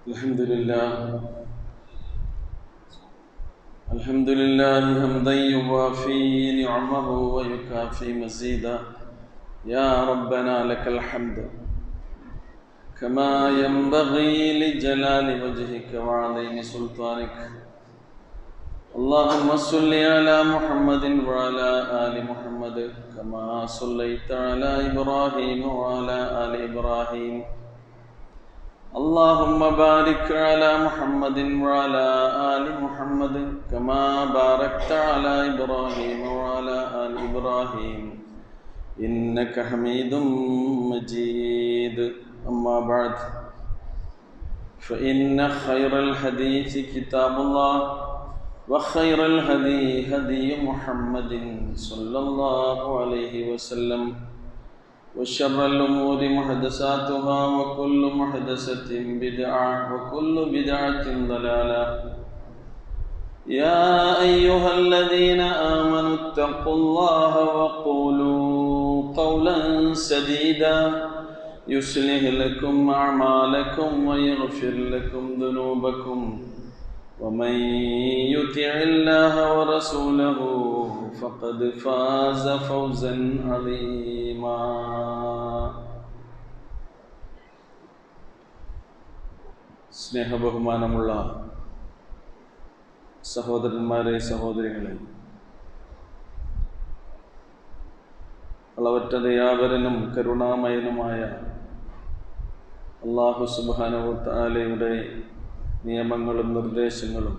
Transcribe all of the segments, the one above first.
الحمد لله حمدا يوافي نعمه ويكافي مزيدا. يا ربنا لك الحمد كما ينبغي لجلال وجهك وعظيم سلطانك. اللهم صل على محمد وعلى آل محمد كما صليت على إبراهيم وعلى آل إبراهيم. اللهم بارك على محمد وعلى آل محمد كما باركت على إبراهيم وعلى آل إبراهيم إنك حميد مجيد. أما بعد، فإن خير الحديث كتاب الله، وخير الهدي هدي محمد صلى الله عليه وسلم، وشر الأمور محدثاتها، وكل محدثة بدعة، وكل بدعة ضلالة. يا أيها الذين آمنوا اتقوا الله وقولوا قولا سديدا يصلح لكم أعمالكم ويغفر لكم ذنوبكم، ومن يطع الله ورسوله فقد فاز فوزا عظيما. സ്നേഹബഹുമാനമുള്ള സഹോദരന്മാരെ, സഹോദരികളെ, അളവറ്റ ദയാപരനും കരുണാമയനുമായ അല്ലാഹു സുബ്ഹാനഹു വ തആലയുടെ നിയമങ്ങളും നിർദ്ദേശങ്ങളും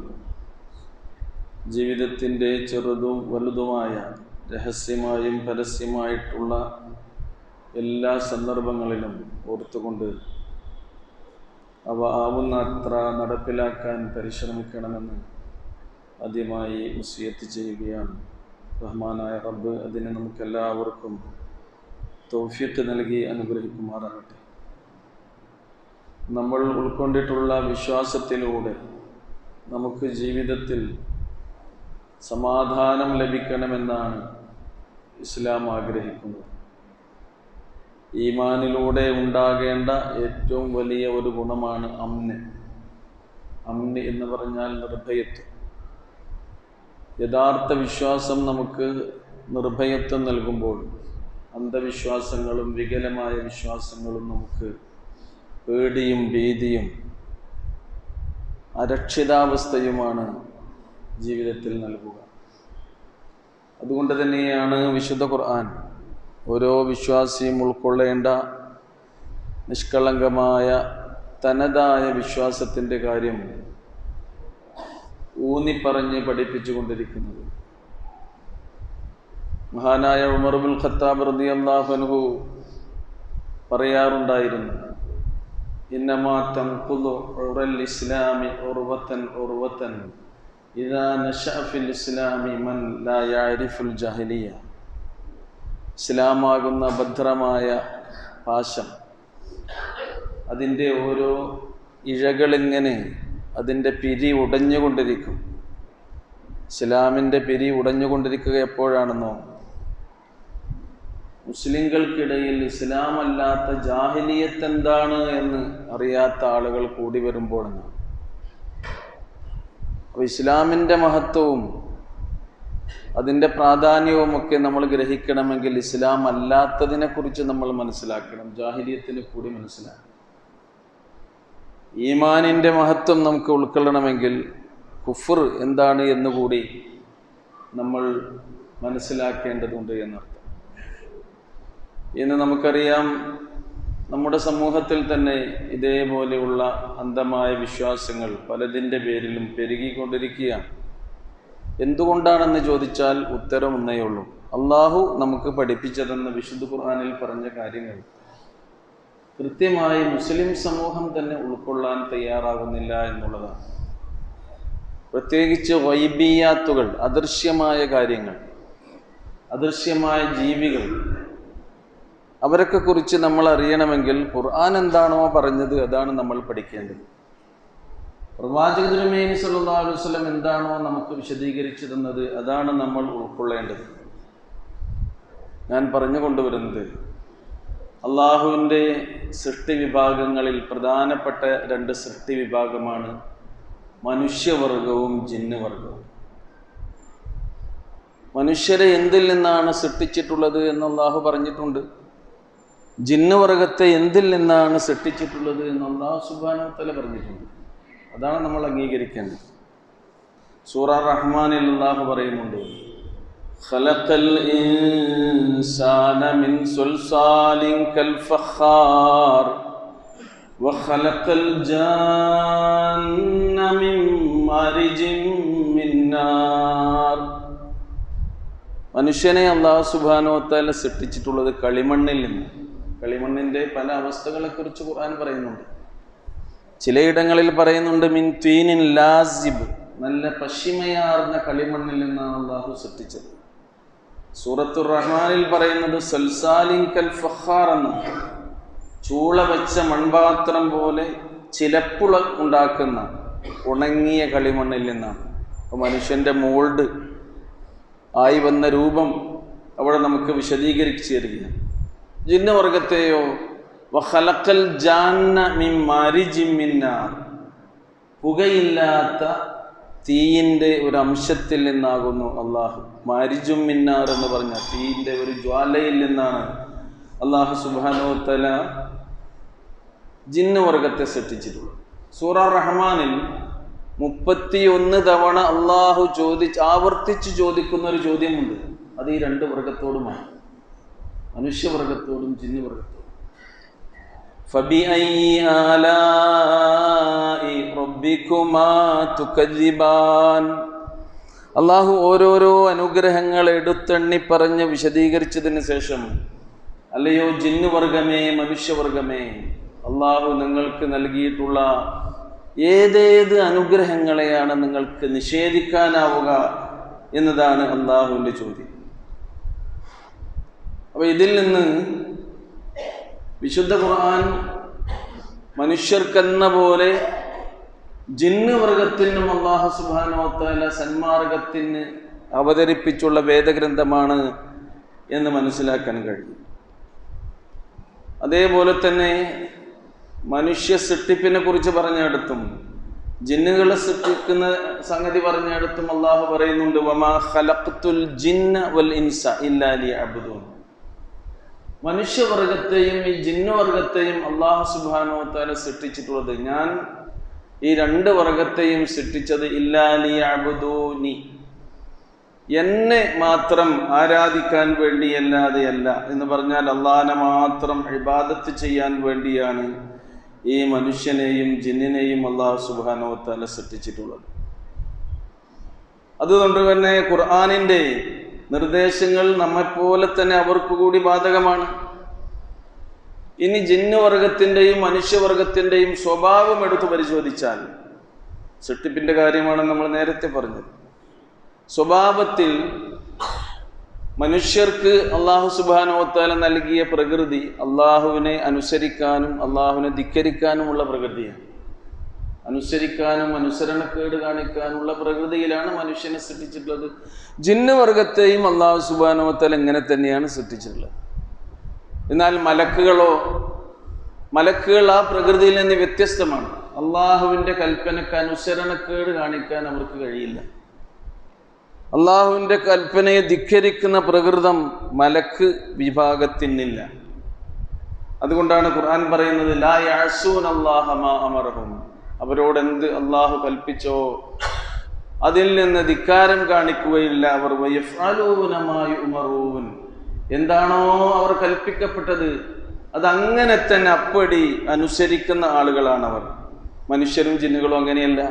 ജീവിതത്തിൻ്റെ ചെറുതും വലുതുമായ, രഹസ്യമായും പരസ്യമായിട്ടുള്ള എല്ലാ സന്ദർഭങ്ങളിലും ഓർത്തുകൊണ്ട് അവ ആവുന്ന അത്ര നടപ്പിലാക്കാൻ പരിശ്രമിക്കണമെന്ന് ആദ്യമായി വസിയത്ത് ചെയ്യുകയാണ്. റഹ്മാനായ റബ്ബ് അതിന് നമുക്കെല്ലാവർക്കും തൗഫീഖ് നൽകി അനുഗ്രഹിക്കുമാറാകട്ടെ. നമ്മൾ ഉൾക്കൊണ്ടിട്ടുള്ള വിശ്വാസത്തിലൂടെ നമുക്ക് ജീവിതത്തിൽ സമാധാനം ലഭിക്കണമെന്നാണ് ഇസ്ലാം ആഗ്രഹിക്കുന്നത്. ഈമാനിലൂടെ ഉണ്ടാകേണ്ട ഏറ്റവും വലിയ ഒരു ഗുണമാണ് അമ്ന്. അമ്ന് എന്ന് പറഞ്ഞാൽ നിർഭയത്വം. യഥാർത്ഥ വിശ്വാസം നമുക്ക് നിർഭയത്വം നൽകുമ്പോൾ അന്ധവിശ്വാസങ്ങളും വികലമായ വിശ്വാസങ്ങളും നമുക്ക് പേടിയും ഭീതിയും അരക്ഷിതാവസ്ഥയുമാണ് ജീവിതത്തിൽ നൽകുക. അതുകൊണ്ട് തന്നെയാണ് വിശുദ്ധ ഖുർആൻ ഓരോ വിശ്വാസിയും ഉൾക്കൊള്ളേണ്ട നിഷ്കളങ്കമായ തനതായ വിശ്വാസത്തിൻ്റെ കാര്യം ഊന്നിപ്പറഞ്ഞ് പഠിപ്പിച്ചു കൊണ്ടിരിക്കുന്നത്. മഹാനായ ഉമർ ഇബ്നുൽ ഖത്താബ് റളിയല്ലാഹു അൻഹു പറയാറുണ്ടായിരുന്നു, ഇന്നമാ തൻഖുദു ഉറൽ ഇസ്ലാമി ഉർവതൻ ഉർവതൻ ഇദാ നശഅ ഫിൽ ഇസ്ലാമി മൻ ലാ യഅരിഫുൽ ജാഹിലിയ. ഇസ്ലാമാകുന്ന ഭദ്രമായ പാശം, അതിൻ്റെ ഓരോ ഇഴകളിങ്ങനെ അതിൻ്റെ പിരി ഉടഞ്ഞുകൊണ്ടിരിക്കും. ഇസ്ലാമിൻ്റെ പിരി ഉടഞ്ഞുകൊണ്ടിരിക്കുക എപ്പോഴാണെന്നോ, മുസ്ലിങ്ങൾക്കിടയിൽ ഇസ്ലാമല്ലാത്ത ജാഹിലിയത്ത് എന്താണ് എന്ന് അറിയാത്ത ആളുകൾ കൂടി വരുമ്പോഴാണ്. അപ്പോൾ ഇസ്ലാമിൻ്റെ മഹത്വവും അതിൻ്റെ പ്രാധാന്യവുമൊക്കെ നമ്മൾ ഗ്രഹിക്കണമെങ്കിൽ ഇസ്ലാം അല്ലാത്തതിനെ കുറിച്ച് നമ്മൾ മനസ്സിലാക്കണം, ജാഹിലിയത്തിനെ കൂടി മനസ്സിലാക്കണം. ഈമാനിൻ്റെ മഹത്വം നമുക്ക് ഉൾക്കൊള്ളണമെങ്കിൽ കുഫർ എന്താണ് എന്നുകൂടി നമ്മൾ മനസ്സിലാക്കേണ്ടതുണ്ട് എന്നർത്ഥം. ഇന്ന് നമുക്കറിയാം, നമ്മുടെ സമൂഹത്തിൽ തന്നെ ഇതേപോലെയുള്ള അന്ധമായ വിശ്വാസങ്ങൾ പലതിൻ്റെ പേരിലും പെരുകിക്കൊണ്ടിരിക്കുകയാണ്. എന്തുകൊണ്ടാണെന്ന് ചോദിച്ചാൽ ഉത്തരം ഒന്നേ ഉള്ളൂ. അള്ളാഹു നമുക്ക് പഠിപ്പിച്ചതെന്ന വിശുദ്ധ ഖുർആനിൽ പറഞ്ഞ കാര്യങ്ങൾ കൃത്യമായി മുസ്ലിം സമൂഹം തന്നെ ഉൾക്കൊള്ളാൻ തയ്യാറാകുന്നില്ല എന്നുള്ളതാണ്. പ്രത്യേകിച്ച് ഗൈബിയാത്തുകൾ, അദൃശ്യമായ കാര്യങ്ങൾ, അദൃശ്യമായ ജീവികൾ, അവരൊക്കെ കുറിച്ച് നമ്മൾ അറിയണമെങ്കിൽ ഖുർആൻ എന്താണോ പറഞ്ഞത് അതാണ് നമ്മൾ പഠിക്കേണ്ടത്. പ്രവാചക തിരുമേനി സല്ലല്ലാഹു അലൈഹി വസല്ലം എന്താണോ നമുക്ക് വിശദീകരിച്ചു തന്നത് അതാണ് നമ്മൾ ഉൾക്കൊള്ളേണ്ടത്. ഞാൻ പറഞ്ഞു കൊണ്ടുവരുന്നത്, അള്ളാഹുവിൻ്റെ സൃഷ്ടി വിഭാഗങ്ങളിൽ പ്രധാനപ്പെട്ട രണ്ട് സൃഷ്ടി വിഭാഗമാണ് മനുഷ്യവർഗവും ജിന്നുവർഗവും. മനുഷ്യരെ എന്തിൽ നിന്നാണ് സൃഷ്ടിച്ചിട്ടുള്ളത് എന്ന് അള്ളാഹു പറഞ്ഞിട്ടുണ്ട്. ജിന്നുവർഗത്തെ എന്തിൽ നിന്നാണ് സൃഷ്ടിച്ചിട്ടുള്ളത് എന്ന് അള്ളാഹു സുബ്ഹാനഹു വ തആല പറഞ്ഞിട്ടുണ്ട്. അതാണ് നമ്മൾ അംഗീകരിക്കേണ്ടത്. സൂറ റഹ്മാനിൽ അള്ളാഹു പറയുന്നുണ്ട്, ഖലഖൽ ഇൻസാന മിൻ സുൽസാലിൻ കൽ ഫഖാർ വഖലഖൽ ജാന്ന മിൻ മാരിജിൻ മിൻ നാർ. മനുഷ്യനെ അല്ലാഹു സുബ്ഹാനഹു വ തആല സൃഷ്ടിച്ചിട്ടുള്ളത് കളിമണ്ണിൽ നിന്ന്. കളിമണ്ണിൻ്റെ പല അവസ്ഥകളെക്കുറിച്ച് ഖുർആൻ പറയുന്നുണ്ട്. ചിലയിടങ്ങളിൽ പറയുന്നുണ്ട് മിൻ തീനിൻ ലാസിബ്, നല്ല പശിമയാർന്ന കളിമണ്ണിൽ നിന്നാണ് അള്ളാഹു സൃഷ്ടിച്ചത്. സൂറത്തുർ റഹ്മാനിൽ പറയുന്നത് സൽസാലിൻ കൽ ഫഖാർ എന്ന്, ചൂള വെച്ച മൺപാത്രം പോലെ ചിലപ്പുള ഉണ്ടാക്കുന്ന ഉണങ്ങിയ കളിമണ്ണിൽ നിന്നാണ്. അപ്പോൾ മനുഷ്യൻ്റെ മോൾഡ് ആയി വന്ന രൂപം അവിടെ നമുക്ക് വിശദീകരിച്ച് തരികയാണ്. ജിന്നുവർഗത്തെയോ വഖലഖൽ ജാന്ന മിൻ മാരിജിൻ മിൻ നാർ, പുകയില്ലാത്ത തീയിൻ്റെ ഒരു അംശത്തിൽ നിന്നാകുന്നു അള്ളാഹു. മാരിജും മിന്നാർ എന്ന് പറഞ്ഞ തീയിൻ്റെ ഒരു ജ്വാലയിൽ നിന്നാണ് അള്ളാഹു സുബ്ഹാനഹു വ തആല ജിന്നുവർഗത്തെ സൃഷ്ടിച്ചിട്ടുള്ളത്. സൂറ റഹ്മാനിൽ 31 തവണ അള്ളാഹു ആവർത്തിച്ച് ചോദിക്കുന്ന ഒരു ചോദ്യമുണ്ട്. അത് ഈ രണ്ട് വർഗത്തോടുമാണ്, മനുഷ്യവർഗത്തോടും ജിന്നുവർഗത്തോടും. ഫബിഅയ്യി ആലാഇ റബ്ബികുമാ തുകദ്ദിബാൻ. അള്ളാഹു ഓരോരോ അനുഗ്രഹങ്ങൾ എടുത്തെണ്ണി പറഞ്ഞ് വിശദീകരിച്ചതിന് ശേഷം, അല്ലയോ ജിന്നുവർഗമേ മനുഷ്യവർഗമേ, അള്ളാഹു നിങ്ങൾക്ക് നൽകിയിട്ടുള്ള ഏതേത് അനുഗ്രഹങ്ങളെയാണ് നിങ്ങൾക്ക് നിഷേധിക്കാനാവുക എന്നതാണ് അള്ളാഹുവിൻ്റെ ചോദ്യം. അപ്പോൾ ഇതിൽ നിന്ന് വിശുദ്ധ ഖുർആൻ മനുഷ്യർക്കെന്ന പോലെ ജിന്നുവർഗത്തിനും അല്ലാഹു സുബ്ഹാനഹു വ തആല സന്മാർഗത്തിന് അവതരിപ്പിച്ചുള്ള വേദഗ്രന്ഥമാണ് എന്ന് മനസ്സിലാക്കാൻ കഴിയും. അതേപോലെ തന്നെ മനുഷ്യ സൃഷ്ടിപ്പിനെ കുറിച്ച് പറഞ്ഞിടത്തും ജിന്നുകളെ സൃഷ്ടിക്കുന്ന സംഗതി പറഞ്ഞിടത്തും അള്ളാഹു പറയുന്നുണ്ട്, വമാ ഖലഖ്തുൽ ജിന്ന വൽ ഇൻസ ഇല്ലാ ലിയഅബ്ദൂൻ. മനുഷ്യവർഗത്തെയും ഈ ജിന്നുവർഗത്തെയും അള്ളാഹു സുബ്ഹാനഹു വ തആല സൃഷ്ടിച്ചിട്ടുള്ളത്, ഞാൻ ഈ രണ്ട് വർഗത്തെയും സൃഷ്ടിച്ചത് ഇല്ലാ ലിയഅബ്ദൂനി, എന്നെ മാത്രം ആരാധിക്കാൻ വേണ്ടിയല്ലാതെയല്ല എന്ന് പറഞ്ഞാൽ അള്ളാഹനെ മാത്രം ഇബാദത്ത് ചെയ്യാൻ വേണ്ടിയാണ് ഈ മനുഷ്യനെയും ജിന്നിനെയും അള്ളാഹു സുബ്ഹാനഹു വ തആല സൃഷ്ടിച്ചിട്ടുള്ളത്. അതുകൊണ്ട് തന്നെ ഖുർആനിൻ്റെ നിർദ്ദേശങ്ങൾ നമ്മെപ്പോലെ തന്നെ അവർക്ക് കൂടി ബാധകമാണ്. ഇനി ജിന്നുവർഗത്തിൻ്റെയും മനുഷ്യവർഗത്തിൻ്റെയും സ്വഭാവം എടുത്തു പരിശോധിച്ചാൽ, സൃഷ്ടിപ്പിൻ്റെ കാര്യമാണ് നമ്മൾ നേരത്തെ പറഞ്ഞത്. സ്വഭാവത്തിൽ മനുഷ്യർക്ക് അള്ളാഹു സുബ്ഹാനഹു വ തആല നൽകിയ പ്രകൃതി അള്ളാഹുവിനെ അനുസരിക്കാനും അള്ളാഹുവിനെ ധിക്കരിക്കാനുമുള്ള പ്രകൃതിയാണ്. അനുസരിക്കാനും അനുസരണക്കേട് കാണിക്കാനുള്ള പ്രകൃതിയിലാണ് മനുഷ്യനെ സൃഷ്ടിച്ചിട്ടുള്ളത്. ജിന്നുവർഗത്തെയും അള്ളാഹു സുബ്ഹാനഹു വ തആല ഇങ്ങനെ തന്നെയാണ് സൃഷ്ടിച്ചിട്ടുള്ളത്. എന്നാൽ മലക്കുകൾ ആ പ്രകൃതിയിൽ നിന്ന് വ്യത്യസ്തമാണ്. അള്ളാഹുവിൻ്റെ കൽപ്പനക്ക് അനുസരണക്കേട് കാണിക്കാൻ അവർക്ക് കഴിയില്ല. അള്ളാഹുവിൻ്റെ കൽപ്പനയെ ധിക്കരിക്കുന്ന പ്രകൃതം മലക്ക് വിഭാഗത്തിനില്ല. അതുകൊണ്ടാണ് ഖുർആൻ പറയുന്നത്, ലാ യഅസൂന അല്ലാഹ മാ അമറഹും, അവരോട് എന്ത് അള്ളാഹു കൽപ്പിച്ചോ അതിൽ നിന്ന് ധിക്കാരം കാണിക്കുകയില്ല. അവർ വയഫ്അലൂന മാ യുമറൂൻ, എന്താണോ അവർ കൽപ്പിക്കപ്പെട്ടത് അതങ്ങനെ തന്നെ അപ്പടി അനുസരിക്കുന്ന ആളുകളാണ് അവർ. മനുഷ്യരും ജിന്നുകളും അങ്ങനെയല്ല.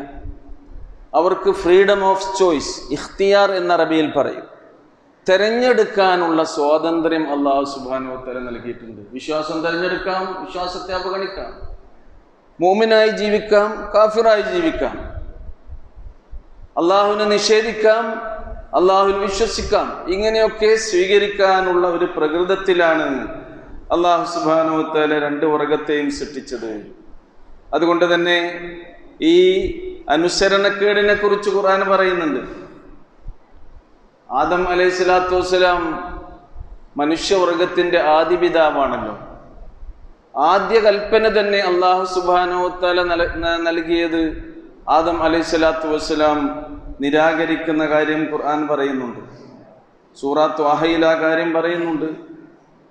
അവർക്ക് ഫ്രീഡം ഓഫ് ചോയ്സ്, ഇഖ്തിയാർ എന്ന അറബിയിൽ പറയും, തിരഞ്ഞെടുക്കാനുള്ള സ്വാതന്ത്ര്യം അല്ലാഹു സുബ്ഹാനഹു വ തആല നൽകിയിട്ടുണ്ട്. വിശ്വാസം തിരഞ്ഞെടുക്കാം, വിശ്വാസത്തെ അവഗണിക്കാം, മുഅ്മിനായി ജീവിക്കാം, കാഫിറായി ജീവിക്കാം, അള്ളാഹുവിനെ നിഷേധിക്കാം, അള്ളാഹുവിൽ വിശ്വസിക്കാം. ഇങ്ങനെയൊക്കെ സ്വീകരിക്കാനുള്ള ഒരു പ്രകൃതത്തിലാണ് അല്ലാഹു സുബ്ഹാനഹു വ തആല രണ്ട് വർഗത്തെയും സൃഷ്ടിച്ചത്. അതുകൊണ്ട് തന്നെ ഈ അനുസരണക്കേടിനെ കുറിച്ച് ഖുർആൻ പറയുന്നുണ്ട്. ആദം അലൈഹിസ്സലാത്തു വസ്സലാം മനുഷ്യവർഗത്തിൻ്റെ ആദിപിതാവാണല്ലോ. ആദ്യ കൽപ്പന തന്നെ അല്ലാഹു സുബ്ഹാനഹു വ തആല നൽകിയത് ആദം അലൈഹിസ്സലാത്തു വസ്സലാം നിരാകരിക്കുന്ന കാര്യം ഖുർആൻ പറയുന്നുണ്ട്. സൂറ ത്വാഹയിൽ ആ കാര്യം പറയുന്നുണ്ട്.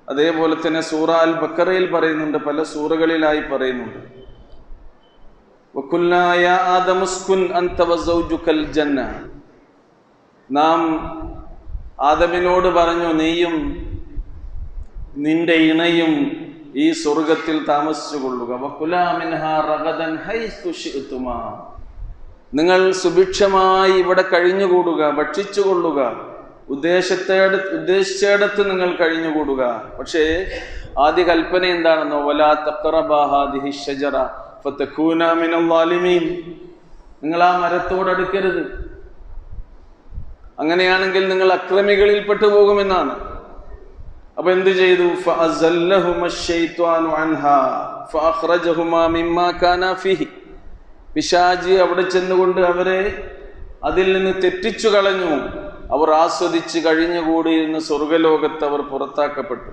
അതേപോലെ തന്നെ സൂറ അൽ ബഖറയിൽ പറയുന്നുണ്ട്, പല സൂറകളിലായി പറയുന്നുണ്ട്. വഖുൽനാ യാ ആദമു ഉസ്കുൻ അൻത വസൗജുകൽ ജന്ന. നാം ആദമിനോട് പറഞ്ഞു, നീയും നിന്റെ ഇണയും ഈ സ്വർഗത്തിൽ താമസിച്ചു കൊള്ളുക. വകുലാ മിൻഹാ റഗദൻ ഹൈസു ശിഅ്തുമാ. നിങ്ങൾ സുഭിക്ഷമായി ഇവിടെ കഴിഞ്ഞുകൂടുക, ഭക്ഷിച്ചുകൊള്ളുക, ഉദ്ദേശിച്ചിടത്ത് നിങ്ങൾ കഴിഞ്ഞുകൂടുക. പക്ഷേ ആദ്യ കൽപ്പന എന്താണെന്നോ, വലാ തഖറബാ ഹാദിഹി ഷജറ ഫതകൂന മിനൽ ളാലിമീൻ. നിങ്ങൾ ആ മരത്തോടടുക്കരുത്, അങ്ങനെയാണെങ്കിൽ നിങ്ങൾ അക്രമികളിൽ പെട്ടുപോകുമെന്നാണ്. അപ്പൊ എന്ത് ചെയ്തു? ഫഅസല്ലഹുമ ശൈത്വാനു അൻഹാ ഫഅഖ്റജഹുമാ മിമ്മാ കാനാ ഫീഹി. പിശാച് അവിടെ ചെന്നുകൊണ്ട് അവരെ അതിൽ നിന്ന് തെറ്റിച്ചു കളഞ്ഞു. അവർ ആസ്വദിച്ച് കഴിഞ്ഞുകൂടിയിരുന്ന സ്വർഗലോകത്ത് അവർ പുറത്താക്കപ്പെട്ടു.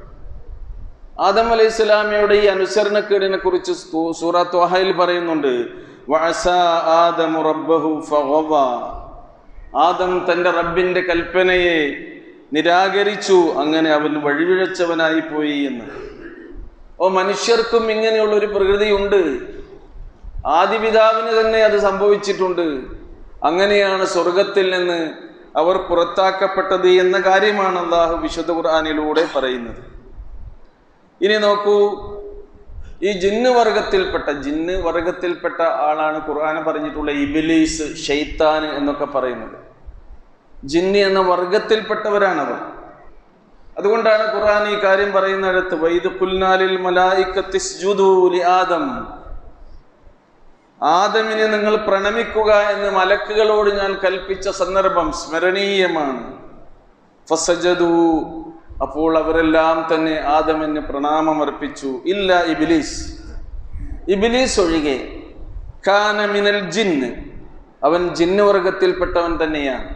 ആദം അലൈഹിസ്സലാമയുടെ ഈ അനുസരണക്കേടിനെ കുറിച്ച് സൂറ ത്വാഹയിൽ പറയുന്നുണ്ട്, വഅസാ ആദമു റബ്ബഹു ഫഗവാ. ആദം തന്റെ റബ്ബിന്റെ കൽപ്പനയെ നിരാകരിച്ചു, അങ്ങനെ അവൻ വഴിപിഴച്ചവനായി പോയി എന്ന്. മനുഷ്യർക്കും ഇങ്ങനെയുള്ള ഒരു പ്രകൃതിയുണ്ട്. ആദിപിതാവിന് തന്നെ അത് സംഭവിച്ചിട്ടുണ്ട്. അങ്ങനെയാണ് സ്വർഗത്തിൽ നിന്ന് അവർ പുറത്താക്കപ്പെട്ടത് എന്ന കാര്യമാണ് അല്ലാഹു വിശുദ്ധ ഖുർആനിലൂടെ പറയുന്നത്. ഇനി നോക്കൂ, ഈ ജിന്ന് വർഗത്തിൽപ്പെട്ട ആളാണ് ഖുർആൻ പറഞ്ഞിട്ടുള്ള ഇബ്ലീസ്, ശൈത്താൻ എന്നൊക്കെ പറയുന്നത്. ജിന്ന് എന്ന വർഗത്തിൽപ്പെട്ടവരാണവർ. അതുകൊണ്ടാണ് ഖുർആൻ ഈ കാര്യം പറയുന്നിടത്ത് വൈദ് ഖുൽനാ ലിൽ മലായികത്തി ഇസ്ജുദൂ ലി ആദം. ആദമിനെ നിങ്ങൾ പ്രണമിക്കുക എന്ന് മലക്കുകളോട് ഞാൻ കൽപ്പിച്ച സന്ദർഭം സ്മരണീയമാണ്. ഫസജദൂ, അപ്പോൾ അവരെല്ലാം തന്നെ ആദമിന് പ്രണാമമർപ്പിച്ചു. ഇല്ല ഇബ്ലീസ്, ഇബ്ലീസ് ഒഴികെ. കാന മിനൽ ജിന്ന്, അവൻ ജിന്ന് വർഗത്തിൽപ്പെട്ടവൻ തന്നെയാണ്.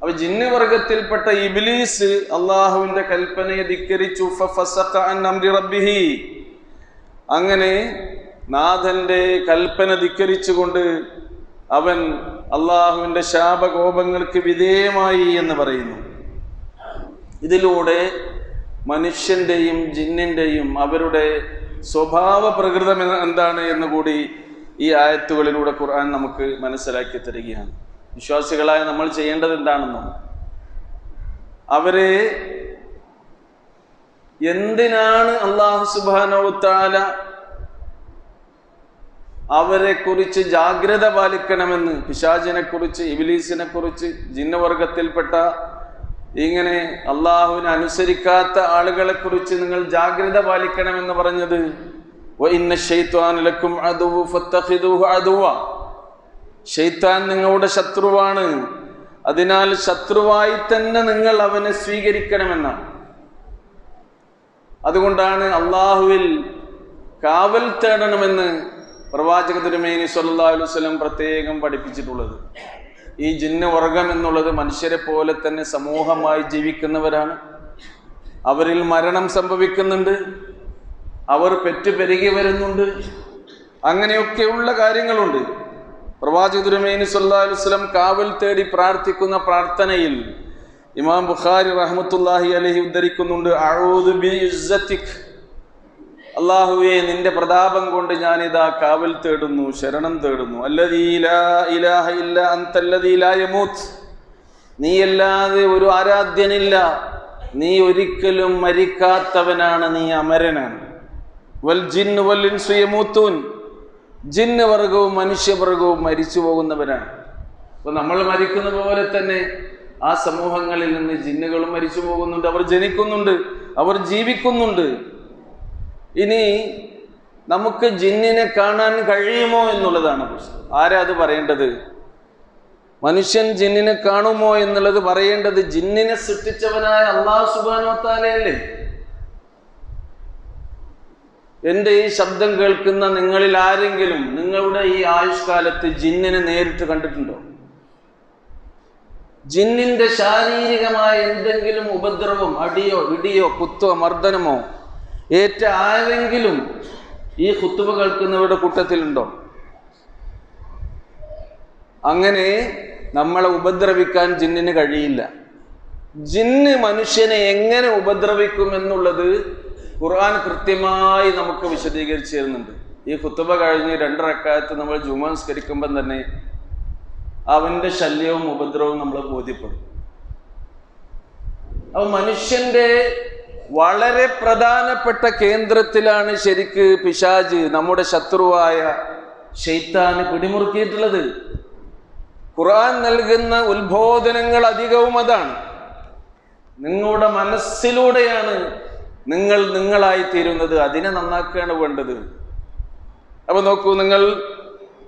അവ ജിന്ന് വർഗത്തിൽപ്പെട്ട ഇബ്ലീസ് അള്ളാഹുവിന്റെ കൽപ്പനയെ ധിക്കരിച്ചു. ഫഫസഖ അൻ അംരി റബ്ബിഹി, അങ്ങനെ നാഥന്റെ കൽപ്പന ധിക്കരിച്ചുകൊണ്ട് അവൻ അള്ളാഹുവിന്റെ ശാപകോപങ്ങൾക്ക് വിധേയമായി എന്ന് പറയുന്നു. ഇതിലൂടെ മനുഷ്യന്റെയും ജിന്നിന്റെയും അവരുടെ സ്വഭാവ പ്രകൃതം എന്താണ് എന്ന് കൂടി ഈ ആയത്തുകളിലൂടെ ഖുർആൻ നമുക്ക് മനസ്സിലാക്കി തരികയാണ്. വിശ്വാസികളായ നമ്മൾ ചെയ്യേണ്ടത് എന്താണെന്നോ, അവരെ എന്തിനാണ് അല്ലാഹു സുബ്ഹാനഹു വ തആല അവരെ കുറിച്ച് ജാഗ്രത പാലിക്കണമെന്ന്, പിശാചിനെ കുറിച്ച്, ഇബ്ലീസിനെ കുറിച്ച്, ജിന്നവർഗത്തിൽപ്പെട്ട ഇങ്ങനെ അള്ളാഹുവിനെ അനുസരിക്കാത്ത ആളുകളെ കുറിച്ച് നിങ്ങൾ ജാഗ്രത പാലിക്കണമെന്ന് പറഞ്ഞത്? വഇന്ന ശൈത്വാന ലക്കും അദുവ്വു ഫത്തഖിദൂഹു അദുവ്വ. ശൈത്താൻ നിങ്ങളുടെ ശത്രുവാണ്, അതിനാൽ ശത്രുവായി തന്നെ നിങ്ങൾ അവനെ സ്വീകരിക്കണമെന്നാണ്. അതുകൊണ്ടാണ് അള്ളാഹുവിൽ കാവൽ തേടണമെന്ന് പ്രവാചക തിരുമേനി സ്വല്ലല്ലാഹു അലൈഹി വസല്ലം പ്രത്യേകം പഠിപ്പിച്ചിട്ടുള്ളത്. ഈ ജിന്ന് വർഗം എന്നുള്ളത് മനുഷ്യരെ പോലെ തന്നെ സമൂഹമായി ജീവിക്കുന്നവരാണ്. അവരിൽ മരണം സംഭവിക്കുന്നുണ്ട്, അവർ പെറ്റുപെരുകി വരുന്നുണ്ട്, അങ്ങനെയൊക്കെയുള്ള കാര്യങ്ങളുണ്ട്. പ്രവാചക തിരുമേനി സ്വല്ലല്ലാഹു അലൈഹി വസല്ലം കാവൽ തേടി പ്രാർത്ഥിക്കുന്ന പ്രാർത്ഥനയിൽ ഇമാം ബുഖാരി റഹ്മത്തുള്ളാഹി അലൈഹി ഉദ്ധരിക്കുന്നുണ്ട്, അഊദു ബിഇസ്സതിക്, അല്ലാഹുവേ നിന്റെ പ്രതാപം കൊണ്ട് ഞാനിതാ കാവൽ തേടുന്നു, ശരണം തേടുന്നു. അല്ലദീ ലാ ഇലാഹ ഇല്ലാ അൻതല്ലദീ ലാ യമൂത്ത്, നീയല്ലാതെ ഒരു ആരാധ്യനില്ല, നീ ഒരിക്കലും മരിക്കാത്തവനാണ്, നീ അമരനാണ്. വൽ ജിന്നു വൽ ഇൻസു യമൂത്തൂൻ, ജിന്ന് വർഗവും മനുഷ്യവർഗവും മരിച്ചു പോകുന്നവരാണ്. അപ്പൊ നമ്മൾ മരിക്കുന്ന പോലെ തന്നെ ആ സമൂഹങ്ങളിൽ നിന്ന് ജിന്നുകളും മരിച്ചു പോകുന്നുണ്ട്, അവർ ജനിക്കുന്നുണ്ട്, അവർ ജീവിക്കുന്നുണ്ട്. ഇനി നമുക്ക് ജിന്നിനെ കാണാൻ കഴിയുമോ എന്നുള്ളതാണ് പ്രശ്നം. ആരാ അത് പറയേണ്ടത്? മനുഷ്യൻ ജിന്നിനെ കാണുമോ എന്നുള്ളത് പറയേണ്ടത് ജിന്നിനെ സൃഷ്ടിച്ചവനായ അല്ലാഹു സുബ്ഹാനഹു വ തആലയല്ലേ. എൻ്റെ ഈ ശബ്ദം കേൾക്കുന്ന നിങ്ങളിൽ ആരെങ്കിലും നിങ്ങളുടെ ഈ ആയുഷ്കാലത്ത് ജിന്നിനെ നേരിട്ട് കണ്ടിട്ടുണ്ടോ? ജിന്നിന്റെ ശാരീരികമായ എന്തെങ്കിലും ഉപദ്രവം, അടിയോ ഇടിയോ കുത്തോ മർദ്ദനമോ ഏറ്റ ആരെങ്കിലും ഈ ഖുത്ബ കേൾക്കുന്നവരുടെ കൂട്ടത്തിലുണ്ടോ? അങ്ങനെ നമ്മളെ ഉപദ്രവിക്കാൻ ജിന്നിന് കഴിയില്ല. ജിന്ന് മനുഷ്യനെ എങ്ങനെ ഉപദ്രവിക്കുമെന്നുള്ളത് ഖുർആൻ കൃത്യമായി നമുക്ക് വിശദീകരിച്ചു തരുന്നുണ്ട്. ഈ ഖുത്ബ കഴിഞ്ഞ് 2 റക്അത്ത് നമ്മൾ ജുമുഅ നിസ്കരിക്കുമ്പം തന്നെ അവന്റെ ശല്യവും ഉപദ്രവവും നമ്മൾ ബോധ്യപ്പെടും. അപ്പോൾ മനുഷ്യന്റെ വളരെ പ്രധാനപ്പെട്ട കേന്ദ്രത്തിലാണ് ശരിക്ക് പിശാച്, നമ്മുടെ ശത്രുവായ ശൈത്താന് പിടിമുറുക്കിയിട്ടുള്ളത്. ഖുർആൻ നൽകുന്ന ഉത്ബോധനങ്ങൾ അധികവും അതാണ്. നിങ്ങളുടെ മനസ്സിലൂടെയാണ് നിങ്ങൾ നിങ്ങളായി തീരുന്നത്. അതിനെ നന്നാക്കുകയാണ് വേണ്ടത്. അപ്പൊ നോക്കൂ, നിങ്ങൾ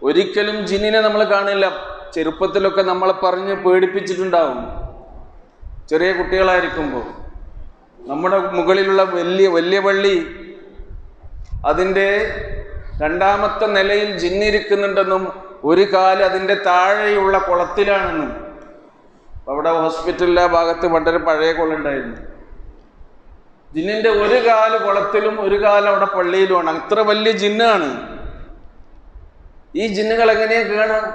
ഒരിക്കലും ജിന്നിനെ നമ്മൾ കാണില്ല. ചെറുപ്പത്തിലൊക്കെ നമ്മളെ പറഞ്ഞ് പേടിപ്പിച്ചിട്ടുണ്ടാവും. ചെറിയ കുട്ടികളായിരിക്കുമ്പോൾ നമ്മുടെ മുകളിലുള്ള വലിയ പള്ളി, അതിൻ്റെ 2ാമത്തെ നിലയിൽ ജിന്നിരിക്കുന്നുണ്ടെന്നും ഒരു കാല് അതിൻ്റെ താഴെയുള്ള കുളത്തിലാണെന്നും. അവിടെ ഹോസ്പിറ്റലിലെ ഭാഗത്ത് പണ്ടൊരു പഴയ കുളമുണ്ടായിരുന്നു. ജിന്നിന്റെ ഒരു കാല് കുളത്തിലും ഒരു കാല് അവിടെ പള്ളിയിലുമാണ്. അത്ര വലിയ ജിന്നാണ്. ഈ ജിന്നുകൾ എങ്ങനെയാ കാണാം?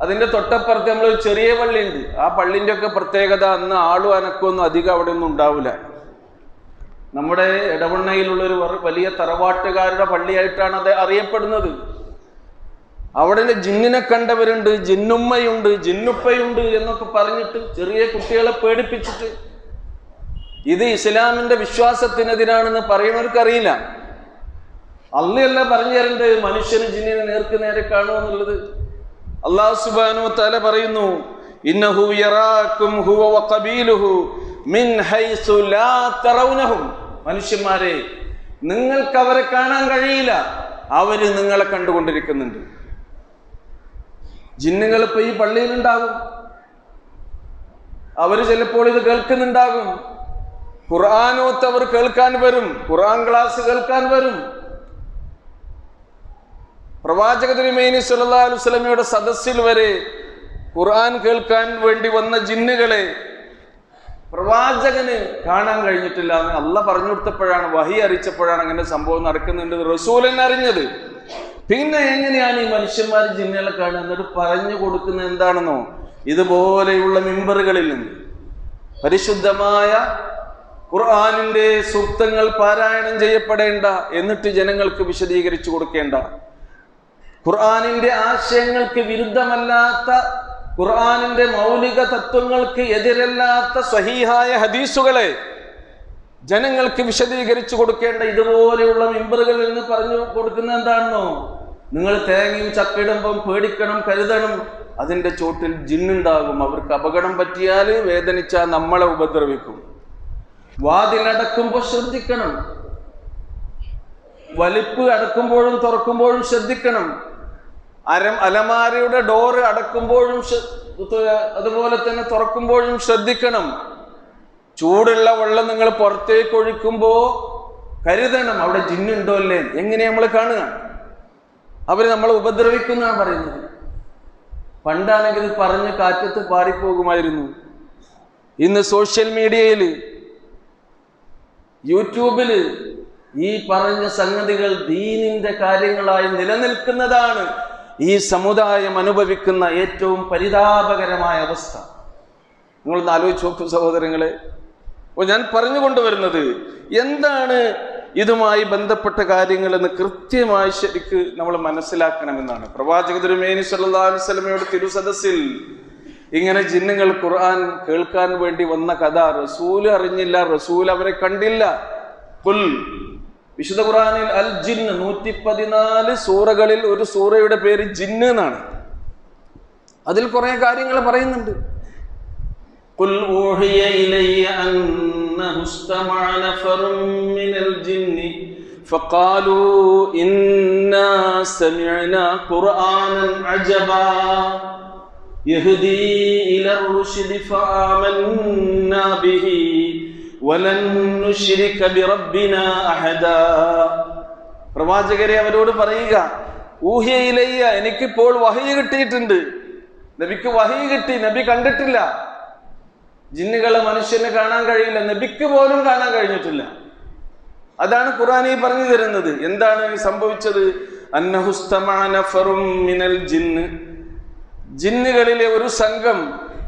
അതിന്റെ തൊട്ടപ്പുറത്ത് നമ്മളൊരു ചെറിയ പള്ളിയുണ്ട്. ആ പള്ളിന്റെ ഒക്കെ പ്രത്യേകത, അന്ന് ആളും അനക്കൊന്നും അധികം അവിടെ ഒന്നും ഉണ്ടാവില്ല. നമ്മുടെ ഇടവണ്ണയിലുള്ളൊരു വലിയ തറവാട്ടുകാരുടെ പള്ളിയായിട്ടാണ് അത് അറിയപ്പെടുന്നത്. അവിടെ ജിന്നിനെ കണ്ടവരുണ്ട്, ജിന്നുമ്മയുണ്ട്, ജിന്നുപ്പയുണ്ട് എന്നൊക്കെ പറഞ്ഞിട്ട് ചെറിയ കുട്ടികളെ പേടിപ്പിച്ചിട്ട് ഇത് ഇസ്ലാമിന്റെ വിശ്വാസത്തിനെതിരാണെന്ന് പറയുന്നവർക്കറിയില്ല. അള്ളയല്ല പറഞ്ഞു തരേണ്ടത് മനുഷ്യന് ജിന്നിനെ നേർക്ക് നേരെ കാണുമെന്നുള്ളത്. അല്ലാഹു സുബ്ഹാനഹു വ തആല പറയുന്നു, ഇന്നഹു യറാക്കും ഹുവ വഖബീലുഹു മിൻ ഹൈസു ലാ തറൗനഹും. മനുഷ്യന്മാരെ, നിങ്ങൾക്ക് അവരെ കാണാൻ കഴിയില്ല, അവര് നിങ്ങളെ കണ്ടുകൊണ്ടിരിക്കുന്നുണ്ട്. ജിന്നുകൾ ഇപ്പൊ ഈ പള്ളിയിലുണ്ടാകും, അവര് ചിലപ്പോൾ ഇത് കേൾക്കുന്നുണ്ടാകും. ഖുർആനോത്ത് അവർ കേൾക്കാൻ വരും, ഖുർആൻ ക്ലാസ് കേൾക്കാൻ വരും. പ്രവാചക തിരുമേനി സല്ലല്ലാഹു അലൈഹി വസല്ലമയുടെ സദസ്സിൽ വരെ ഖുർആൻ കേൾക്കാൻ വേണ്ടി വന്ന ജിന്നുകളെ പ്രവാചകന് കാണാൻ കഴിഞ്ഞിട്ടില്ല എന്ന് അള്ളാഹ് പറഞ്ഞു കൊടുത്തപ്പോഴാണ്, വഹി അറിയിച്ചപ്പോഴാണ് അങ്ങനെ സംഭവം നടക്കുന്നുണ്ട് റസൂലൻ അറിഞ്ഞത്. പിന്നെ എങ്ങനെയാണ് ഈ മനുഷ്യന്മാർ ജിന്നുകളെ കാണുക? എന്നിട്ട് പറഞ്ഞു കൊടുക്കുന്നത് എന്താണെന്നോ, ഇതുപോലെയുള്ള മിമ്പറുകളിൽ നിന്ന് പരിശുദ്ധമായ ഖുർആനിന്റെ സൂക്തങ്ങൾ പാരായണം ചെയ്യപ്പെടേണ്ട, എന്നിട്ട് ജനങ്ങൾക്ക് വിശദീകരിച്ചു കൊടുക്കേണ്ട, ഖുർആനിന്റെ ആശയങ്ങൾക്ക് വിരുദ്ധമല്ലാത്ത, ഖുർആനിന്റെ മൗലിക തത്വങ്ങൾക്ക് എതിരല്ലാത്ത സ്വഹീഹായ ഹദീസുകളെ ജനങ്ങൾക്ക് വിശദീകരിച്ചു കൊടുക്കേണ്ട ഇതുപോലെയുള്ള മിമ്പറുകളിൽ നിന്ന് പറഞ്ഞു കൊടുക്കുന്ന എന്താണെന്നോ, നിങ്ങൾ തേങ്ങയും ചക്കിടുമ്പം പേടിക്കണം, കരുതണം, അതിന്റെ ചോട്ടിൽ ജിന്നുണ്ടാകും. അവർക്ക് അപകടം പറ്റിയാൽ, വേദനിച്ചാൽ നമ്മളെ ഉപദ്രവിക്കും. വാതിലടക്കുമ്പോൾ ശ്രദ്ധിക്കണം, വലിപ്പ് അടക്കുമ്പോഴും തുറക്കുമ്പോഴും ശ്രദ്ധിക്കണം. അലമാരയുടെ ഡോറ് അടക്കുമ്പോഴും അതുപോലെ തന്നെ തുറക്കുമ്പോഴും ശ്രദ്ധിക്കണം. ചൂടുള്ള വെള്ളം നിങ്ങൾ പുറത്തേക്ക് ഒഴിക്കുമ്പോ കരുതണം, അവിടെ ജിന്നുണ്ടോ അല്ലേ. എങ്ങനെ നമ്മൾ കാണുക? അവര് നമ്മളെ ഉപദ്രവിക്കുന്നതാണ് പറയുന്നത്. പണ്ടാണെങ്കിൽ ഇത് പറഞ്ഞ് കാറ്റത്ത് പാറിപ്പോകുമായിരുന്നു. ഇന്ന് സോഷ്യൽ മീഡിയയില്, യൂട്യൂബില് ഈ പറഞ്ഞ സംഗതികൾ ദീനിന്റെ കാര്യങ്ങളായി നിലനിൽക്കുന്നതാണ് ഈ സമുദായം അനുഭവിക്കുന്ന ഏറ്റവും പരിതാപകരമായ അവസ്ഥ. നിങ്ങളൊന്ന് ആലോചിച്ച് നോക്കൂ സഹോദരങ്ങളെ. അപ്പോൾ ഞാൻ പറഞ്ഞുകൊണ്ടുവരുന്നത് എന്താണ് ഇതുമായി ബന്ധപ്പെട്ട കാര്യങ്ങളെന്ന് കൃത്യമായി ശരിക്ക് നമ്മൾ മനസ്സിലാക്കണമെന്നാണ്. പ്രവാചക തിരുമേനി സല്ലല്ലാഹു അലൈഹി വസല്ലമയുടെ തിരുസദസ്സിൽ ഇങ്ങനെ ജിന്നുകൾ ഖുർആൻ കേൾക്കാൻ വേണ്ടി വന്ന കഥ റസൂല് അറിഞ്ഞില്ല, റസൂൽ അവരെ കണ്ടില്ല. ഖുൽ, വിശുദ്ധ ഖുർആനിൽ അൽ ജിന്ന് 114 സൂറകളിൽ ഒരു സൂറയുടെ പേര് ജിന്ന് എന്നാണ്. അതിൽ കുറെ കാര്യങ്ങൾ പറയുന്നുണ്ട്. ഖുൽ ഊഹിയ ഇലയ്യ അന്നഹു ഇസ്തമഅ നഫറും മിനൽ ജിന്നി ഫഖാലൂ ഇന്നാ സമിഅനാ ഖുർആനൻ അജബാ യഹ്ദീ ഇലർ റുശ്ദി ഫആമന്നാ ബിഹി വലൻ നുശ്രിക ബിറബ്ബിനാ അഹദാ. പ്രവാചകരെ അവരോട് പറയുക, ഊഹിയ ഇലയ്യ, എനിക്കിപ്പോൾ വഹി കിട്ടിയിട്ടുണ്ട്. നബിക്ക് വഹി കിട്ടി, നബി കണ്ടിട്ടില്ല. ജിന്നുകളെ മനുഷ്യന് കാണാൻ കഴിയില്ല, നബിക്ക് പോലും കാണാൻ കഴിഞ്ഞിട്ടില്ല. അതാണ് ഖുർആൻ ഈ പറഞ്ഞു തരുന്നത്. എന്താണ് സംഭവിച്ചത്? അന്നഹുസ്തമഅ നഫറും മിനൽ ജിന്ന്, ജിന്നുകളിലെ ഒരു സംഘം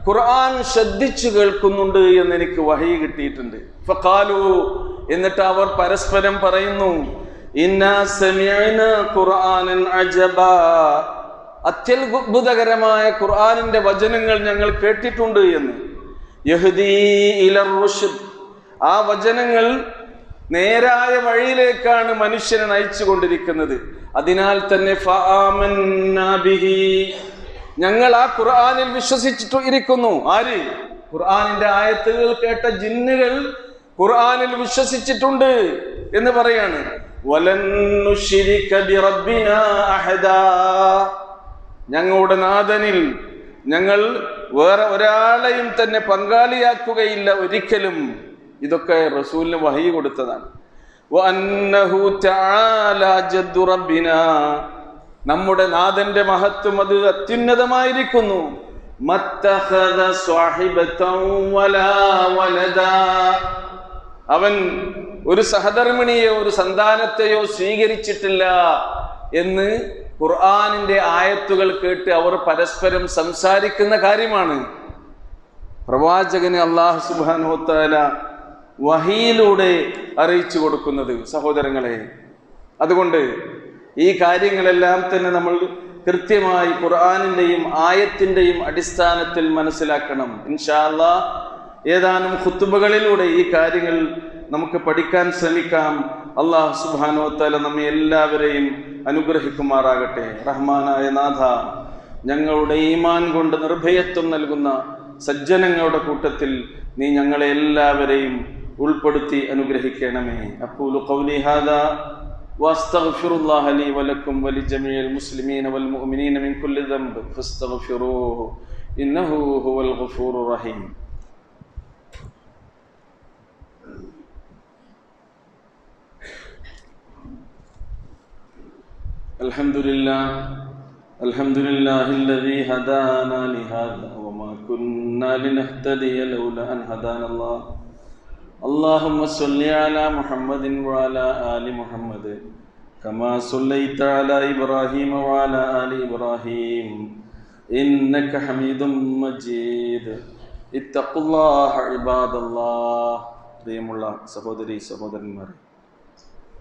ഖുർആൻ ശ്രദ്ധിച്ചു കേൾക്കുന്നുണ്ട് എന്ന് എനിക്ക് വഹി കിട്ടിയിട്ടുണ്ട്. ഫഖാലു, എന്നിട്ട് അവർ പരസ്പരം പറയുന്നു, ഇന്നാ സമിഅനാ ഖുർആനൻ അജബാ, അത്യത്ഭുതകരമായ ഖുർആനിന്റെ വചനങ്ങൾ ഞങ്ങൾ കേട്ടിട്ടുണ്ട് എന്ന്. യഹ്ദീ ഇലർ റുശ്ദ്, ആ വചനങ്ങൾ നേരായ വഴിയിലേക്കാണ് മനുഷ്യനെ നയിച്ചു കൊണ്ടിരിക്കുന്നത്. അതിനാൽ തന്നെ ഫആമന്നാ ബിഹി, ഞങ്ങൾ ആ ഖുർആനിൽ വിശ്വസിച്ചിട്ട് ഇരിക്കുന്നു. ആര്? ഖുർആനിന്റെ ആയത്തുകൾ കേട്ട ജിന്നുകൾ ഖുർആനിൽ വിശ്വസിച്ചിട്ടുണ്ട് എന്ന് പറയാണ്. വലൻ നുശ്രിക ബിറബ്ബിനാ അഹദാ, ഞങ്ങളുടെ നാഥനിൽ ഞങ്ങൾ വേറെ ഒരാളെയും തന്നെ പങ്കാളിയാക്കുകയില്ല ഒരിക്കലും. ഇതൊക്കെ റസൂലിന് വഹി കൊടുത്തതാണ്. വഅന്നഹു തആലാ ജദ്ദു റബ്ബിനാ, നമ്മുടെ നാഥന്റെ മഹത്വം അത് അത്യുന്നതമായിരിക്കുന്നു. മത്തഖദ സ്വാഹിബതൻ വലാ വലദാ, അവൻ ഒരു സഹധർമ്മിണിയോ ഒരു സന്താനത്തെയോ സ്വീകരിച്ചിട്ടില്ല എന്ന് ഖുർആനിന്റെ ആയത്തുകൾ കേട്ട് അവർ പരസ്പരം സംസാരിക്കുന്ന കാര്യമാണ് പ്രവാചകന് അല്ലാഹു സുബ്ഹാനഹു വ തആല വഹിയിലൂടെ അറിയിച്ചു കൊടുക്കുന്നത്. സഹോദരങ്ങളെ, അതുകൊണ്ട് ഈ കാര്യങ്ങളെല്ലാം തന്നെ നമ്മൾ കൃത്യമായി ഖുർആനിന്റെയും ആയത്തിന്റെയും അടിസ്ഥാനത്തിൽ മനസ്സിലാക്കണം. ഇൻഷാ അല്ലാഹ് ഏതാനും ഖുതുബകളിലൂടെ ഈ കാര്യങ്ങൾ നമുക്ക് പഠിക്കാൻ ശ്രമിക്കാം. അല്ലാഹു സുബ്ഹാനഹു വ തആല നമ്മെ എല്ലാവരെയും അനുഗ്രഹിക്കുമാറാകട്ടെ. റഹ്മാനായ നാഥ, ഞങ്ങളുടെ ഈമാൻ കൊണ്ട് നിർഭയത്വം നൽകുന്ന സജ്ജനങ്ങളുടെ കൂട്ടത്തിൽ നീ ഞങ്ങളെ എല്ലാവരെയും ഉൾപ്പെടുത്തി അനുഗ്രഹിക്കണമേ. അഖൂലു ഖൗലി ഹാദാ വഅസ്തഗ്ഫിറുല്ലാഹ ലീ വലക്കും വലിജമീഇൽ മുസ്ലിമീന വൽ മുഅ്മിനീന മിൻ കുല്ലി ദംബ് ഫസ്തഗ്ഫിറൂഹു ഇന്നഹു ഹുവൽ ഗഫൂറുർ റഹീം. അൽഹംദുലില്ലാഹി الذي هدانا لهذا وما كنا لنهتدي لولا أن هدانا الله. اللهم صل على محمد وعلى آل محمد كما صليت على إبراهيم وعلى آل إبراهيم إنك حميد مجيد. اتقوا الله عباد الله. പ്രിയമുള്ള സഹോദരി സഹോദരന്മാരെ,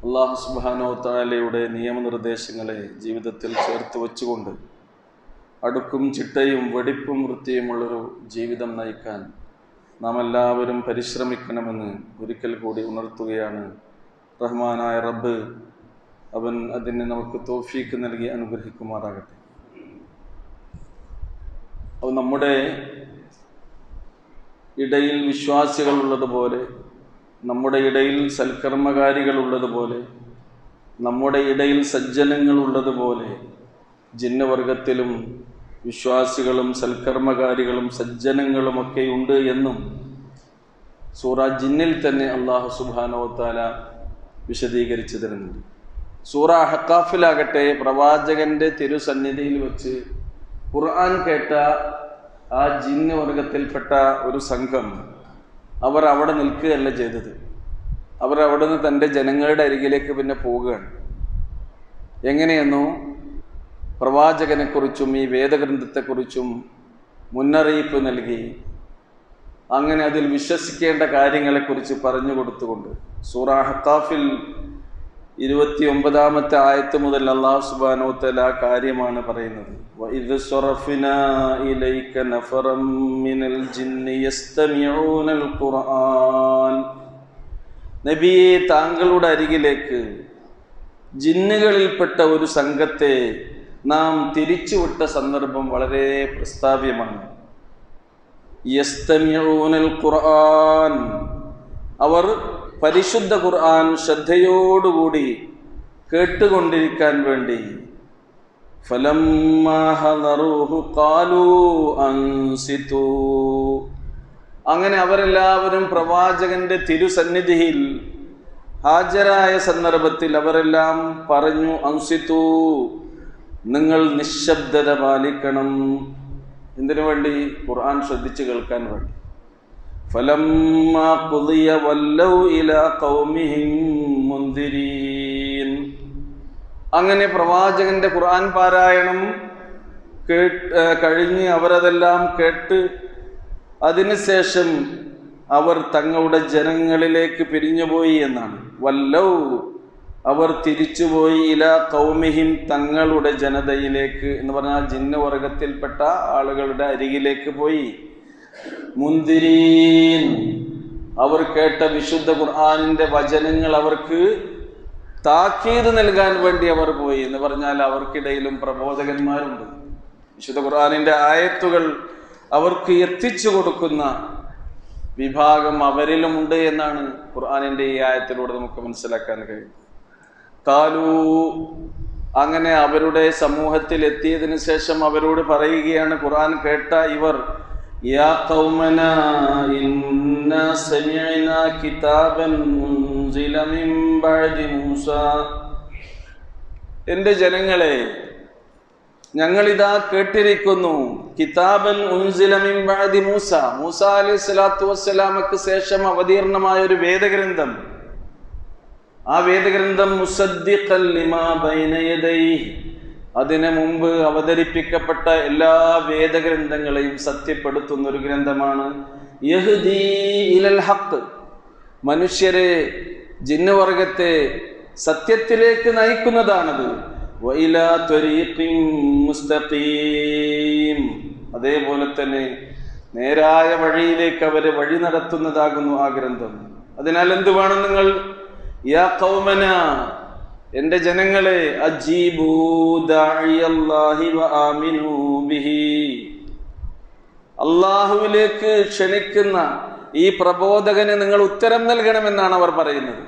അല്ലാഹു സുബ്ഹാനഹു വ തആലയുടെ നിയമനിർദ്ദേശങ്ങളെ ജീവിതത്തിൽ ചേർത്ത് വെച്ചുകൊണ്ട് അടുക്കും ചിട്ടയും വെടിപ്പും വൃത്തിയുമുള്ളൊരു ജീവിതം നയിക്കാൻ നാം എല്ലാവരും പരിശ്രമിക്കണമെന്ന് ഒരിക്കൽ കൂടി ഉണർത്തുകയാണ്. റഹ്മാനായ റബ്ബ് അവൻ അതിന് നമുക്ക് തൗഫീക്ക് നൽകി അനുഗ്രഹിക്കുമാറാകട്ടെ. അത് നമ്മുടെ ഇടയിൽ വിശ്വാസികൾ ഉള്ളതുപോലെ, നമ്മുടെ ഇടയിൽ സൽക്കർമ്മകാരികൾ ഉള്ളതുപോലെ, നമ്മുടെ ഇടയിൽ സജ്ജനങ്ങൾ ഉള്ളതുപോലെ ജിന്നവർഗത്തിലും വിശ്വാസികളും സൽക്കർമ്മകാരികളും സജ്ജനങ്ങളുമൊക്കെ ഉണ്ട് എന്നും സൂറ ജിന്നിൽ തന്നെ അല്ലാഹു സുബ്ഹാനഹു വ തആല വിശദീകരിച്ചു തരുന്നുണ്ട്. സൂറ അഹ്ഖാഫിലാകട്ടെ പ്രവാചകന്റെ തിരുസന്നിധിയിൽ വെച്ച് ഖുർആൻ കേട്ട ആ ജിന്ന് വർഗത്തിൽപ്പെട്ട ഒരു സംഘം അവർ അവിടെ നിൽക്കുകയല്ല ചെയ്തത്. അവർ അവിടെ നിന്ന് തൻ്റെ ജനങ്ങളുടെ അരികിലേക്ക് പിന്നെ പോവുകയാണ്. എങ്ങനെയെന്നോ പ്രവാചകനെക്കുറിച്ചും ഈ വേദഗ്രന്ഥത്തെക്കുറിച്ചും മുന്നറിയിപ്പ് നൽകി, അങ്ങനെ അതിൽ വിശ്വസിക്കേണ്ട കാര്യങ്ങളെക്കുറിച്ച് പറഞ്ഞു കൊടുത്തുകൊണ്ട് സൂറ അഹ്ഖാഫിൽ 29-ാമത്തെ ആയത്ത് മുതൽ അല്ലാഹു സുബ്ഹാനഹു വ തആല ആ കാര്യമാണ് പറയുന്നത്. വഇദ് സ്വറഫ്നാ ഇലൈക നഫറം മിനൽ ജിന്നി യസ്തമിഊനൽ ഖുർആൻ, നബിയെ താങ്കളുടെ അരികിലേക്ക് ജിന്നുകളിൽപ്പെട്ട ഒരു സംഘത്തെ നാം തിരിച്ചുവിട്ട സന്ദർഭം വളരെ പ്രസ്താവ്യമാണ്. യസ്തമിഊനൽ ഖുർആൻ, അവർ പരിശുദ്ധ ഖുർആൻ ശ്രദ്ധയോടുകൂടി കേട്ടുകൊണ്ടിരിക്കാൻ വേണ്ടി. ഫലമ്മാ ഹദറൂഹു ഖാലൂ അൻസിതൂ, അങ്ങനെ അവരെല്ലാവരും പ്രവാചകന്റെ തിരുസന്നിധിയിൽ ഹാജരായ സന്ദർഭത്തിൽ അവരെല്ലാം പറഞ്ഞു, അൻസിതൂ, നിങ്ങൾ നിശബ്ദത പാലിക്കണം. എന്തിനു വേണ്ടി? ഖുർആൻ ശ്രദ്ധിച്ചു കേൾക്കാൻ വേണ്ടി. ഫലമ്മാ ഖുദിയ വല്ലൗ ഇലാ ഖൗമിഹിം മുൻദിരീൻ. അങ്ങനെ പ്രവാചകന്റെ ഖുർആൻ പാരായണം കഴിഞ്ഞ് അവരതെല്ലാം കേട്ട് അതിനുശേഷം അവർ തങ്ങളുടെ ജനങ്ങളിലേക്ക് പിരിഞ്ഞുപോയി എന്നാണ്. വല്ലൗ, അവർ തിരിച്ചുപോയി ഇലാ ഖൗമിഹിം, തങ്ങളുടെ ജനതയിലേക്ക് എന്ന് പറഞ്ഞാൽ ജിന്നവർഗത്തിൽപ്പെട്ട ആളുകളുടെ അരികിലേക്ക് പോയി. മുൻദിരീൻ, അവർ കേട്ട വിശുദ്ധ ഖുർആനിന്റെ വചനങ്ങൾ അവർക്ക് താക്കീത് നൽകാൻ വേണ്ടി അവർ പോയി എന്ന് പറഞ്ഞാൽ അവർക്കിടയിലും പ്രബോധകന്മാരുണ്ട്. വിശുദ്ധ ഖുർആനിന്റെ ആയത്തുകൾ അവർക്ക് എത്തിച്ചു കൊടുക്കുന്ന വിഭാഗം അവരിലുമുണ്ട് എന്നാണ് ഖുർആനിന്റെ ഈ ആയത്തിലൂടെ നമുക്ക് മനസ്സിലാക്കാൻ കഴിയും. കാലൂ, അങ്ങനെ അവരുടെ സമൂഹത്തിൽ എത്തിയതിനു ശേഷം അവരോട് പറയുകയാണ് ഖുർആൻ കേട്ട ഇവർ, യാ ഖൗമനാ ഇന്നാ സമിഅനാ കിതാബൻ ഉൻസില മിൻ ബഅദി മൂസ, എന്റെ ജനങ്ങളെ, ഞങ്ങളിതാ കേട്ടിരിക്കുന്നു, കിതാബൻ ഉൻസില മിൻ ബഅദി മൂസ, മൂസ അലൈഹിസ്സലാത്തു വസ്സലാമക്ക് ശേഷം അവതീർണമായ ഒരു വേദഗ്രന്ഥം. ആ വേദഗ്രന്ഥം മുസദ്ദിഖൻ ലിമാ ബൈന യദൈഹി, അതിനു മുമ്പ് അവതരിപ്പിക്കപ്പെട്ട എല്ലാ വേദഗ്രന്ഥങ്ങളെയും സത്യപ്പെടുത്തുന്ന ഒരു ഗ്രന്ഥമാണ്. യഹ്ദീ ഇലൽ ഹഖ്, മനുഷ്യരെ, ജിന്നുവർഗത്തെ സത്യത്തിലേക്ക് നയിക്കുന്നതാണത്. വഇലാ ത്വരീഖിൻ മുസ്തഖീം, അതേപോലെ തന്നെ നേരായ വഴിയിലേക്ക് അവരെ വഴി നടത്തുന്നതാകുന്നു ആ ഗ്രന്ഥം. അതിനാൽ എന്ത് വേണം നിങ്ങൾ? യാ ഖൗമനാ, എന്റെ ജനങ്ങളെ, അജീബൂ ദാഇയല്ലാഹി വആമിനൂ ബിഹി, അല്ലാഹുവിലേക്ക് ക്ഷണിക്കുന്ന ഈ പ്രബോധകന് നിങ്ങൾ ഉത്തരം നൽകണമെന്നാണ് അവർ പറയുന്നത്.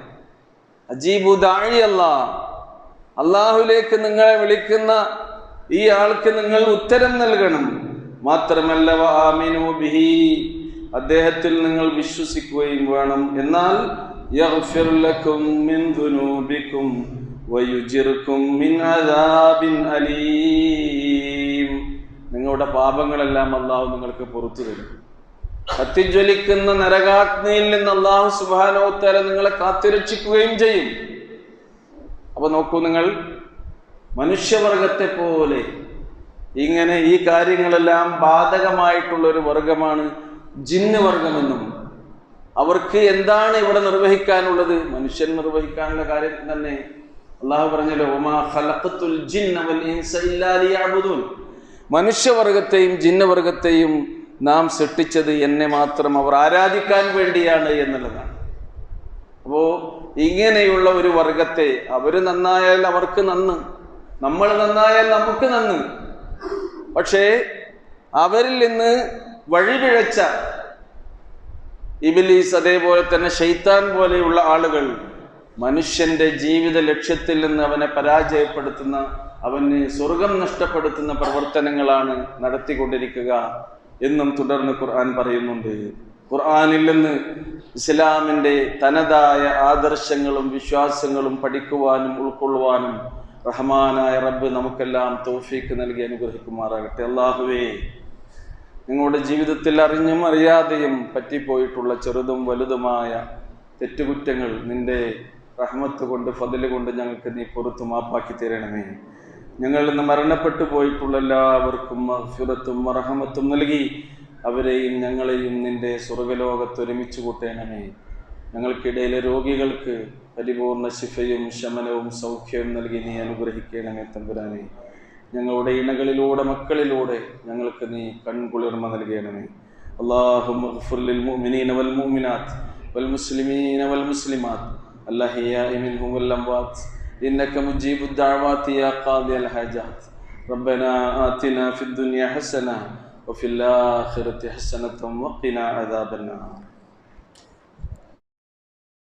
അജീബു ദാഇയല്ലാഹ്, അല്ലാഹുവിലേക്ക് നിങ്ങളെ വിളിക്കുന്ന ഈ ആൾക്ക് നിങ്ങൾ ഉത്തരം നൽകണം. മാത്രമല്ല വആമിനൂ ബിഹി, അദ്ദേഹത്തിൽ നിങ്ങൾ വിശ്വസിക്കുകയും വേണം. എന്നാൽ യഗ്ഫിർ ലക്കും മിൻ ദുനൂബിക്കും വയുജിർക്കും മിൻ അദാബിൻ അലീം, നിങ്ങളുടെ പാപങ്ങളെല്ലാം അല്ലാഹു നിങ്ങൾക്ക് പുറത്തു തരും. കത്തിജ്വലിക്കുന്ന നരകാഗ്നിയിൽ നിന്ന് അല്ലാഹു സുബ്ഹാനഹു വ തആല നിങ്ങളെ കാത്തുരക്ഷിക്കുകയും ചെയ്യും. അപ്പൊ നോക്കൂ, നിങ്ങൾ മനുഷ്യവർഗത്തെ പോലെ ഇങ്ങനെ ഈ കാര്യങ്ങളെല്ലാം ബാധകമായിട്ടുള്ള ഒരു വർഗമാണ് ജിന്ന് വർഗമെന്നും അവർക്ക് എന്താണ് ഇവിടെ നിർവഹിക്കാനുള്ളത്? മനുഷ്യൻ നിർവഹിക്കാനുള്ള കാര്യം തന്നെ അള്ളാഹു പറഞ്ഞല്ലോ, വമാ ഖലഖതുൽ ജിന്ന വൽ ഇൻസ ഇല്ലാ ലിയഅ്ബുദൂൻ, മനുഷ്യവർഗത്തെയും ജിന്നവർഗത്തെയും നാം സൃഷ്ടിച്ചത് എന്നെ മാത്രം അവർ ആരാധിക്കാൻ വേണ്ടിയാണ് എന്നുള്ളതാണ്. അപ്പോ ഇങ്ങനെയുള്ള ഒരു വർഗത്തെ, അവര് നന്നായാൽ അവർക്ക് നന്ന്, നമ്മൾ നന്നായാൽ നമുക്ക് നന്ന്. പക്ഷേ അവരിൽ നിന്ന് വഴിപിഴച്ച ഇബ്ലീസ്, അതേപോലെ തന്നെ ശൈത്താൻ പോലെയുള്ള ആളുകൾ മനുഷ്യന്റെ ജീവിത ലക്ഷ്യത്തിൽ നിന്ന് അവനെ പരാജയപ്പെടുത്തുന്ന, അവന് സ്വർഗം നഷ്ടപ്പെടുത്തുന്ന പ്രവർത്തനങ്ങളാണ് നടത്തിക്കൊണ്ടിരിക്കുക എന്നും തുടർന്ന് ഖുർആൻ പറയുന്നുണ്ട്. ഖുർആനിൽ നിന്ന് ഇസ്ലാമിന്റെ തനതായ ആദർശങ്ങളും വിശ്വാസങ്ങളും പഠിക്കുവാനും ഉൾക്കൊള്ളുവാനും റഹ്മാനായ റബ്ബ് നമുക്കെല്ലാം തൗഫീഖ് നൽകി അനുഗ്രഹിക്കുമാറാകട്ടെ. അല്ലാഹുവേ, നിങ്ങളുടെ ജീവിതത്തിൽ അറിഞ്ഞും അറിയാതെയും പറ്റിപ്പോയിട്ടുള്ള ചെറുതും വലുതുമായ തെറ്റുകുറ്റങ്ങൾ നിന്റെ റഹ്മത്ത് കൊണ്ട്, ഫദ്ല് കൊണ്ട് ഞങ്ങൾക്ക് നീ പുറത്തു മാപ്പാക്കി തരണമേ. ഞങ്ങളിൽ നിന്ന് മരണപ്പെട്ടു പോയിട്ടുള്ള എല്ലാവർക്കും മഗ്ഫിറത്തും റഹ്മത്തും നൽകി അവരെയും ഞങ്ങളെയും നിന്റെ സ്വർഗലോകത്ത് ഒരുമിച്ച് കൂട്ടണമേ. ഞങ്ങൾക്കിടയിലെ രോഗികൾക്ക് പരിപൂർണ ശിഫയും ശമനവും സൗഖ്യവും നൽകി നീ അനുഗ്രഹിക്കണമേ തമ്പുരാനെ. ഞങ്ങളുടെ ഇണകളിലൂടെ, മക്കളിലൂടെ ഞങ്ങൾക്ക് നീ കൺകുളിർമ നൽകണമേ. അല്ലാഹുമ്മ ഗ്ഫിർ ലിൽ മുഅ്മിനീന വൽ മുഅ്മിനാത്ത് വൽ മുസ്ലിമീന വൽ മുസ്ലിമാത്ത് അൽഅഹ്യാഇ മിൻഹും വൽ അംവാത്ത് ഇന്നക മുജീബുദ് ദഅവാതി യാ ഖാദിയൽ ഹാജാത്ത്. റബ്ബനാ ആതിനാ ഫിദ് ദുനിയ ഹസന വഫിൽ ആഖിറതി ഹസനത വഖിനാ അദാബന്നാർ.